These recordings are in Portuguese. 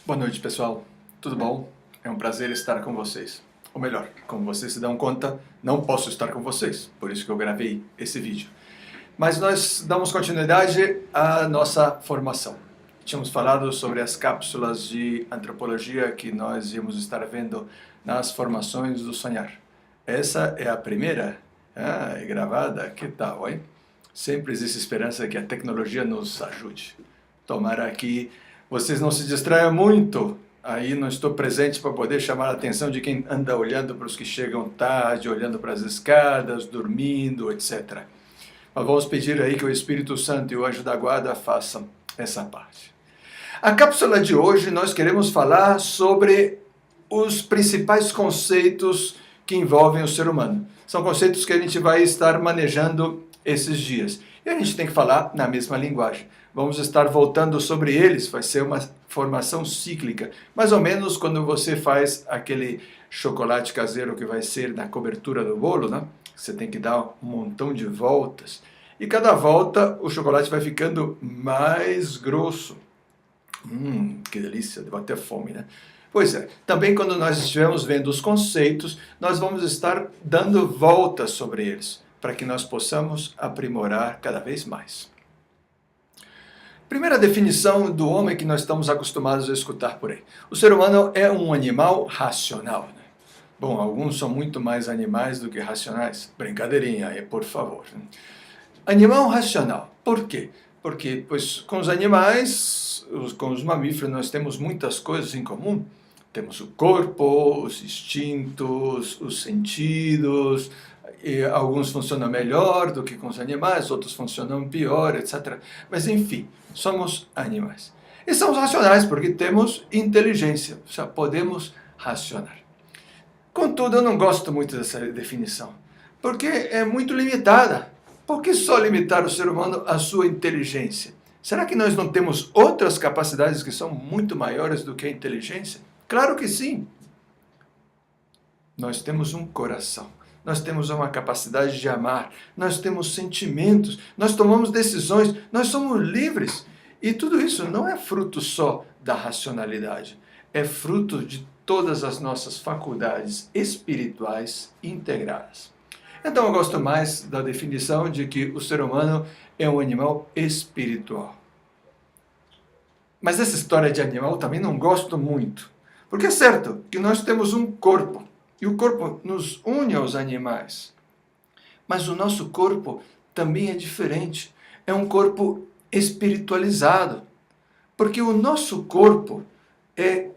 Boa noite, pessoal. Tudo bom? É um prazer estar com vocês. Ou melhor, como vocês se dão conta, não posso estar com vocês, por isso que eu gravei esse vídeo. Mas nós damos continuidade à nossa formação. Tínhamos falado sobre as cápsulas de antropologia que nós íamos estar vendo nas formações do sonhar. Essa é a primeira. É gravada? Que tal, hein? Sempre existe esperança que a tecnologia nos ajude. Tomara que vocês não se distraiam muito. Aí não estou presente para poder chamar a atenção de quem anda olhando para os que chegam tarde, olhando para as escadas, dormindo, etc. Mas vamos pedir aí que o Espírito Santo e o anjo da guarda façam essa parte. A cápsula de hoje nós queremos falar sobre os principais conceitos que envolvem o ser humano. São conceitos que a gente vai estar manejando esses dias. E a gente tem que falar na mesma linguagem. Vamos estar voltando sobre eles, vai ser uma formação cíclica. Mais ou menos quando você faz aquele chocolate caseiro que vai ser na cobertura do bolo, né? Você tem que dar um montão de voltas. E cada volta o chocolate vai ficando mais grosso. Que delícia, deu até fome, né? Pois é, também quando nós estivermos vendo os conceitos, nós vamos estar dando voltas sobre eles, para que nós possamos aprimorar cada vez mais. Primeira definição do homem que nós estamos acostumados a escutar por aí. O ser humano é um animal racional, né? Bom, alguns são muito mais animais do que racionais. Brincadeirinha aí, por favor. Animal racional. Por quê? Porque, pois, com os animais, com os mamíferos, nós temos muitas coisas em comum. Temos o corpo, os instintos, os sentidos, e alguns funcionam melhor do que com os animais, outros funcionam pior, etc. Mas, enfim, somos animais. E somos racionais porque temos inteligência, ou seja, podemos racionar. Contudo, eu não gosto muito dessa definição, porque é muito limitada. Por que só limitar o ser humano à sua inteligência? Será que nós não temos outras capacidades que são muito maiores do que a inteligência? Claro que sim. Nós temos um coração, nós temos uma capacidade de amar, nós temos sentimentos, nós tomamos decisões, nós somos livres. E tudo isso não é fruto só da racionalidade, é fruto de todas as nossas faculdades espirituais integradas. Então eu gosto mais da definição de que o ser humano é um animal espiritual. Mas essa história de animal também não gosto muito. Porque é certo que nós temos um corpo, e o corpo nos une aos animais. Mas o nosso corpo também é diferente. É um corpo espiritualizado. Porque o nosso corpo é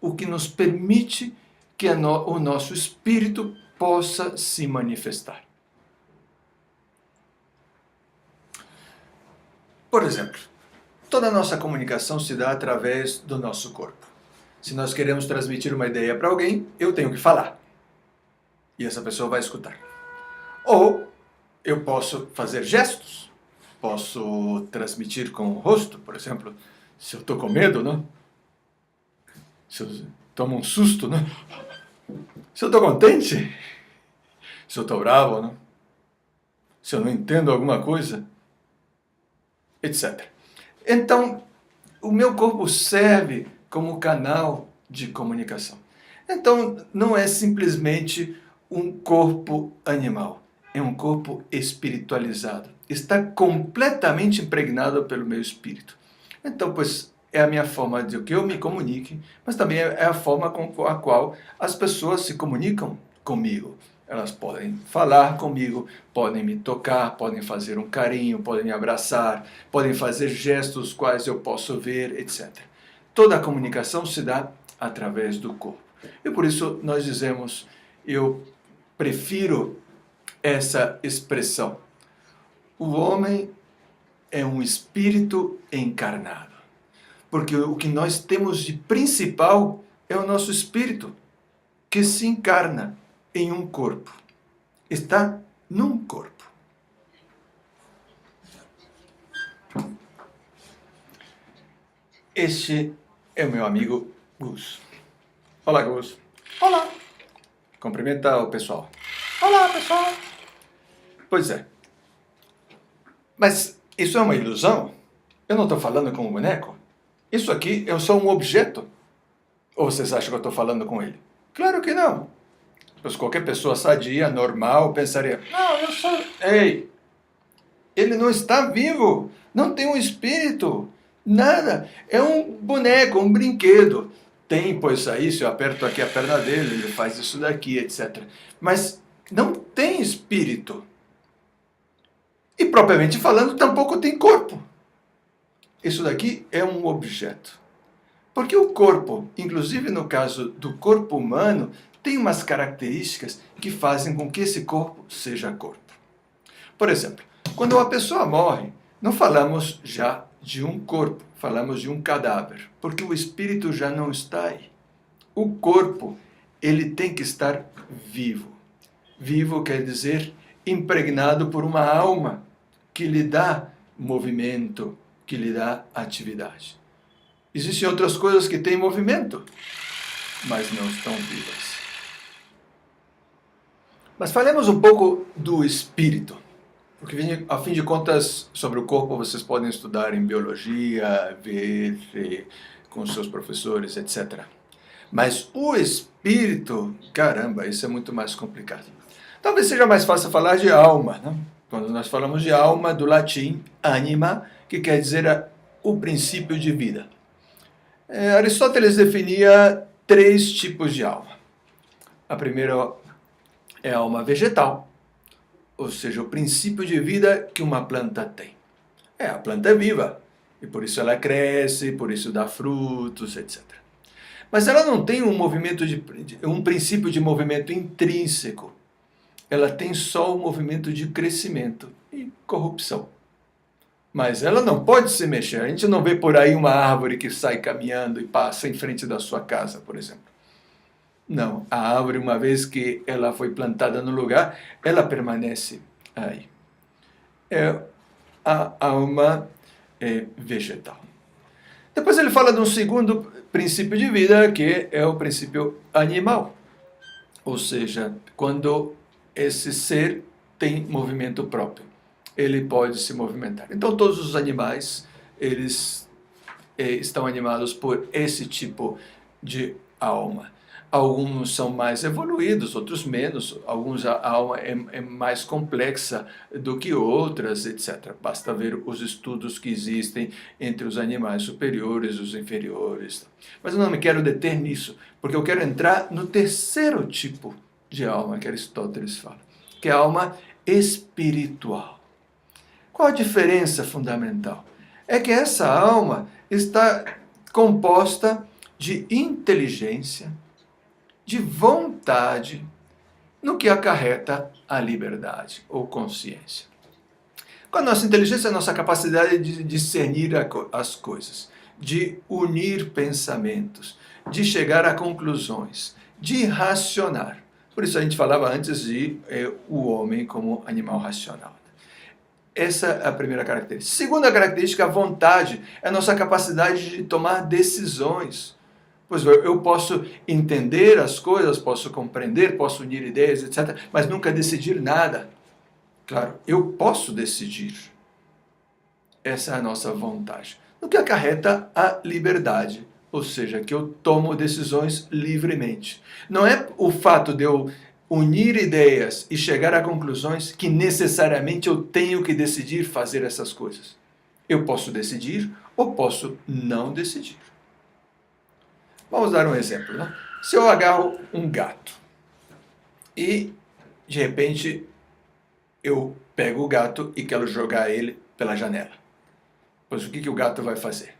o que nos permite que o nosso espírito possa se manifestar. Por exemplo, toda a nossa comunicação se dá através do nosso corpo. Se nós queremos transmitir uma ideia para alguém, eu tenho que falar. E essa pessoa vai escutar. Ou eu posso fazer gestos. Posso transmitir com o rosto, por exemplo. Se eu estou com medo, não? Se eu tomo um susto, não? Se eu estou contente. Se eu estou bravo, não? Se eu não entendo alguma coisa. Etc. Então, o meu corpo serve como canal de comunicação. Então, não é simplesmente um corpo animal, é um corpo espiritualizado. Está completamente impregnado pelo meu espírito. Então, pois, é a minha forma de que eu me comunique, mas também é a forma com a qual as pessoas se comunicam comigo. Elas podem falar comigo, podem me tocar, podem fazer um carinho, podem me abraçar, podem fazer gestos quais eu posso ver, etc. Toda a comunicação se dá através do corpo. E por isso nós dizemos, eu prefiro essa expressão. O homem é um espírito encarnado. Porque o que nós temos de principal é o nosso espírito, que se encarna em um corpo. Está num corpo. Este é o meu amigo Gus. Olá, Gus. Olá. Cumprimenta o pessoal. Olá, pessoal. Pois é. Mas isso é uma ilusão? Eu não estou falando com um boneco? Isso aqui é só um objeto. Ou vocês acham que eu estou falando com ele? Claro que não. Pois qualquer pessoa sadia, normal, pensaria, não, eu sou... Ei, ele não está vivo, não tem um espírito, nada. É um boneco, um brinquedo. Tem, pois aí, se eu aperto aqui a perna dele, ele faz isso daqui, etc. Mas não tem espírito. E propriamente falando, tampouco tem corpo. Isso daqui é um objeto. Porque o corpo, inclusive no caso do corpo humano, tem umas características que fazem com que esse corpo seja corpo. Por exemplo, quando uma pessoa morre, não falamos já de um corpo, falamos de um cadáver, porque o espírito já não está aí. O corpo, ele tem que estar vivo. Vivo quer dizer impregnado por uma alma que lhe dá movimento, que lhe dá atividade. Existem outras coisas que têm movimento, mas não estão vivas. Mas falemos um pouco do espírito, porque, a fim de contas, sobre o corpo vocês podem estudar em biologia, ver com seus professores, etc. Mas o espírito, caramba, isso é muito mais complicado. Talvez seja mais fácil falar de alma, né? Quando nós falamos de alma, do latim, anima, que quer dizer o princípio de vida. Aristóteles definia 3 tipos de alma. A primeira é a alma vegetal, ou seja, o princípio de vida que uma planta tem. A planta é viva, e por isso ela cresce, por isso dá frutos, etc. Mas ela não tem um princípio de movimento intrínseco. Ela tem só o movimento de crescimento e corrupção. Mas ela não pode se mexer. A gente não vê por aí uma árvore que sai caminhando e passa em frente da sua casa, por exemplo. Não, a árvore, uma vez que ela foi plantada no lugar, ela permanece aí. É a alma vegetal. Depois ele fala de um segundo princípio de vida, que é o princípio animal. Ou seja, quando esse ser tem movimento próprio, ele pode se movimentar. Então todos os animais, eles estão animados por esse tipo de alma. Alguns são mais evoluídos, outros menos. Alguns a alma é mais complexa do que outras, etc. Basta ver os estudos que existem entre os animais superiores e os inferiores. Mas eu não me quero deter nisso, porque eu quero entrar no terceiro tipo de alma que Aristóteles fala, que é a alma espiritual. Qual a diferença fundamental? É que essa alma está composta de inteligência, de vontade, no que acarreta a liberdade ou consciência. Com a nossa inteligência, a nossa capacidade de discernir as coisas, de unir pensamentos, de chegar a conclusões, de racionar. Por isso a gente falava antes de o homem como animal racional. Essa é a primeira característica. Segunda característica, a vontade, é a nossa capacidade de tomar decisões. Pois eu posso entender as coisas, posso compreender, posso unir ideias, etc., mas nunca decidir nada. Claro, eu posso decidir. Essa é a nossa vontade. No que acarreta a liberdade, ou seja, que eu tomo decisões livremente. Não é o fato de eu unir ideias e chegar a conclusões que necessariamente eu tenho que decidir fazer essas coisas. Eu posso decidir ou posso não decidir. Vamos dar um exemplo, né? Se eu agarro um gato e, de repente, eu pego o gato e quero jogar ele pela janela. Pois o que o gato vai fazer?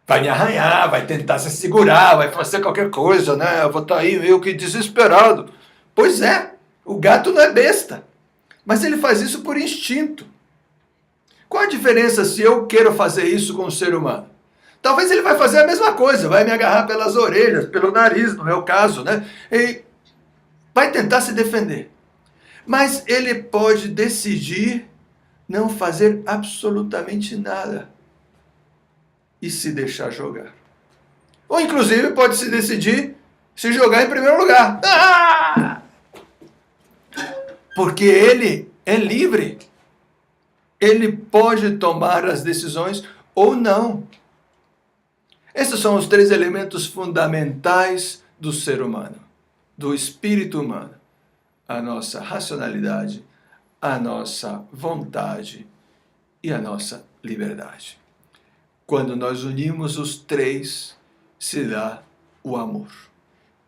Vai me arranhar, vai tentar se segurar, vai fazer qualquer coisa, né? Eu vou estar aí meio que desesperado. Pois é, o gato não é besta, mas ele faz isso por instinto. Qual a diferença se eu quero fazer isso com o ser humano? Talvez ele vai fazer a mesma coisa, vai me agarrar pelas orelhas, pelo nariz, no meu caso, né? E vai tentar se defender. Mas ele pode decidir não fazer absolutamente nada e se deixar jogar. Ou inclusive pode se decidir se jogar em primeiro lugar. Porque ele é livre. Ele pode tomar as decisões ou não. Esses são os três elementos fundamentais do ser humano, do espírito humano. A nossa racionalidade, a nossa vontade e a nossa liberdade. Quando nós unimos os três, se dá o amor,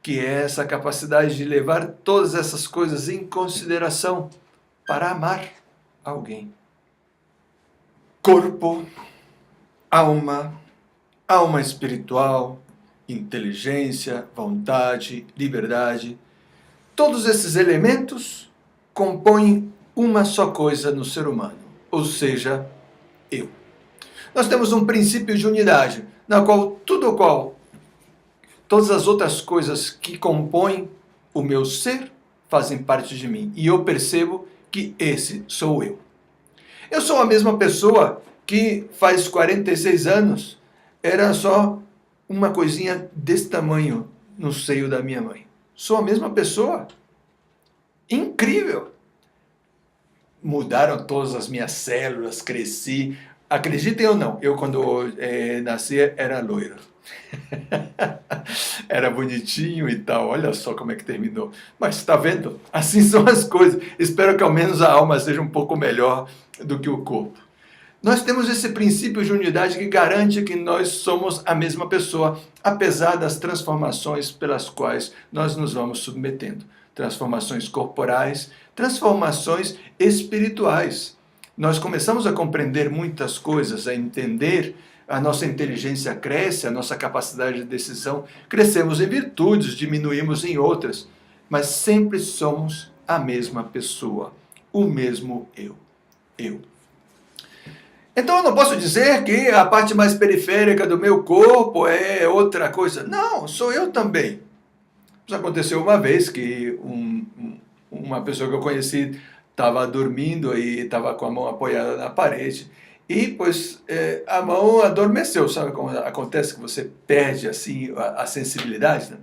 que é essa capacidade de levar todas essas coisas em consideração para amar alguém. Corpo, alma espiritual, inteligência, vontade, liberdade. Todos esses elementos compõem uma só coisa no ser humano, ou seja, eu. Nós temos um princípio de unidade, na qual todas as outras coisas que compõem o meu ser fazem parte de mim. E eu percebo que esse sou eu. Eu sou a mesma pessoa que faz 46 anos era só uma coisinha desse tamanho no seio da minha mãe. Sou a mesma pessoa. Incrível! Mudaram todas as minhas células, cresci. Acreditem ou não, eu quando nasci era loiro. Era bonitinho e tal, olha só como é que terminou. Mas está vendo? Assim são as coisas. Espero que ao menos a alma seja um pouco melhor do que o corpo. Nós temos esse princípio de unidade que garante que nós somos a mesma pessoa, apesar das transformações pelas quais nós nos vamos submetendo. Transformações corporais, transformações espirituais. Nós começamos a compreender muitas coisas, a entender, a nossa inteligência cresce, a nossa capacidade de decisão, crescemos em virtudes, diminuímos em outras, mas sempre somos a mesma pessoa, o mesmo eu. Então eu não posso dizer que a parte mais periférica do meu corpo é outra coisa. Não, sou eu também. Isso aconteceu uma vez que uma pessoa que eu conheci estava dormindo e estava com a mão apoiada na parede e pois a mão adormeceu. Sabe como acontece que você perde assim a sensibilidade? Né?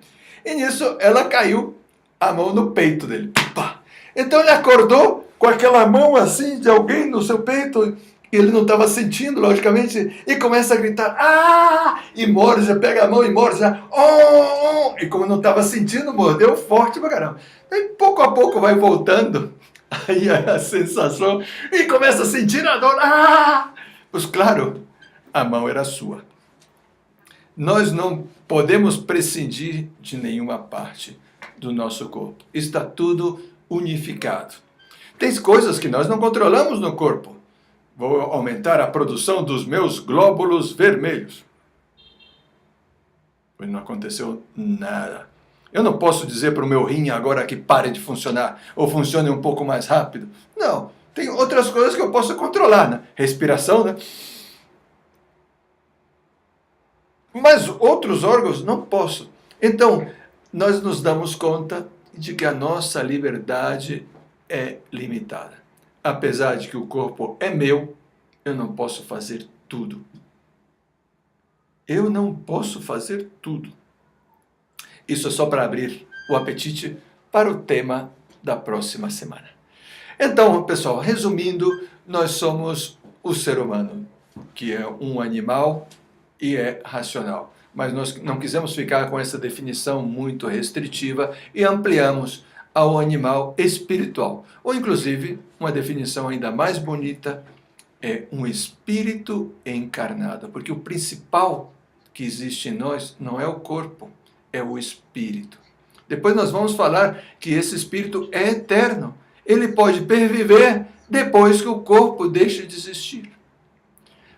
E nisso ela caiu a mão no peito dele. Pá! Então ele acordou com aquela mão assim de alguém no seu peito. Ele não estava sentindo, logicamente, e começa a gritar, ah! E morde, pega a mão e morde, oh! E como não estava sentindo, mordeu forte pra caramba. E pouco a pouco vai voltando, aí a sensação, e começa a sentir a dor, ah! Pois claro, a mão era sua. Nós não podemos prescindir de nenhuma parte do nosso corpo. Está tudo unificado. Tem coisas que nós não controlamos no corpo. Vou aumentar a produção dos meus glóbulos vermelhos. Pois não aconteceu nada. Eu não posso dizer para o meu rim agora que pare de funcionar, ou funcione um pouco mais rápido. Não, tem outras coisas que eu posso controlar, né? Respiração, né? Mas outros órgãos não posso. Então, nós nos damos conta de que a nossa liberdade é limitada. Apesar de que o corpo é meu, eu não posso fazer tudo. Eu não posso fazer tudo. Isso é só para abrir o apetite para o tema da próxima semana. Então, pessoal, resumindo, nós somos o ser humano, que é um animal e é racional. Mas nós não quisemos ficar com essa definição muito restritiva e ampliamos ao animal espiritual, ou inclusive uma definição ainda mais bonita, é um espírito encarnado, porque o principal que existe em nós não é o corpo, é o espírito. Depois nós vamos falar que esse espírito é eterno, ele pode perviver depois que o corpo deixa de existir.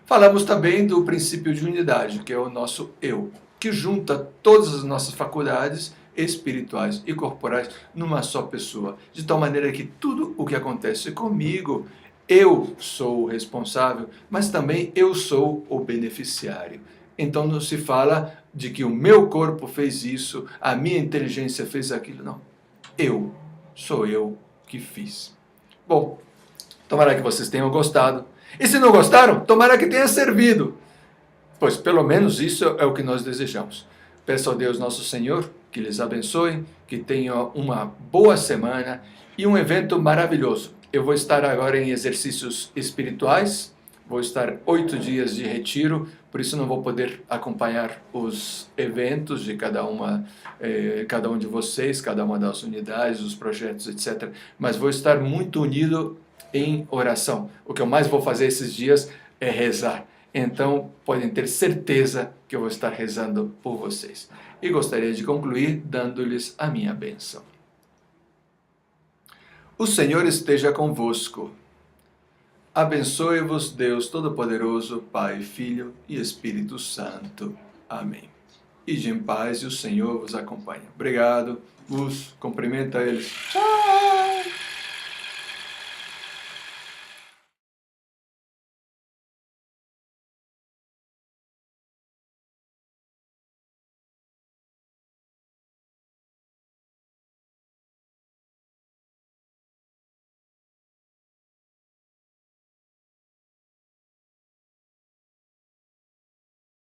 Falamos também do princípio de unidade, que é o nosso eu, que junta todas as nossas faculdades espirituais e corporais numa só pessoa, de tal maneira que tudo o que acontece comigo, eu sou o responsável, mas também eu sou o beneficiário. Então não se fala de que o meu corpo fez isso, a minha inteligência fez aquilo, não. Sou eu que fiz. Bom, tomara que vocês tenham gostado. E se não gostaram, tomara que tenha servido. Pois pelo menos isso é o que nós desejamos. Peço ao Deus nosso Senhor que lhes abençoe, que tenham uma boa semana e um evento maravilhoso. Eu vou estar agora em exercícios espirituais, Vou estar 8 dias de retiro, por isso não vou poder acompanhar os eventos de cada um de vocês, cada uma das unidades, os projetos, etc. Mas vou estar muito unido em oração. O que eu mais vou fazer esses dias é rezar. Então, podem ter certeza que eu vou estar rezando por vocês. E gostaria de concluir dando-lhes a minha bênção. O Senhor esteja convosco. Abençoe-vos Deus Todo-Poderoso, Pai, Filho e Espírito Santo. Amém. Ide em paz e o Senhor vos acompanhe. Obrigado. Cumprimenta eles. Tchau!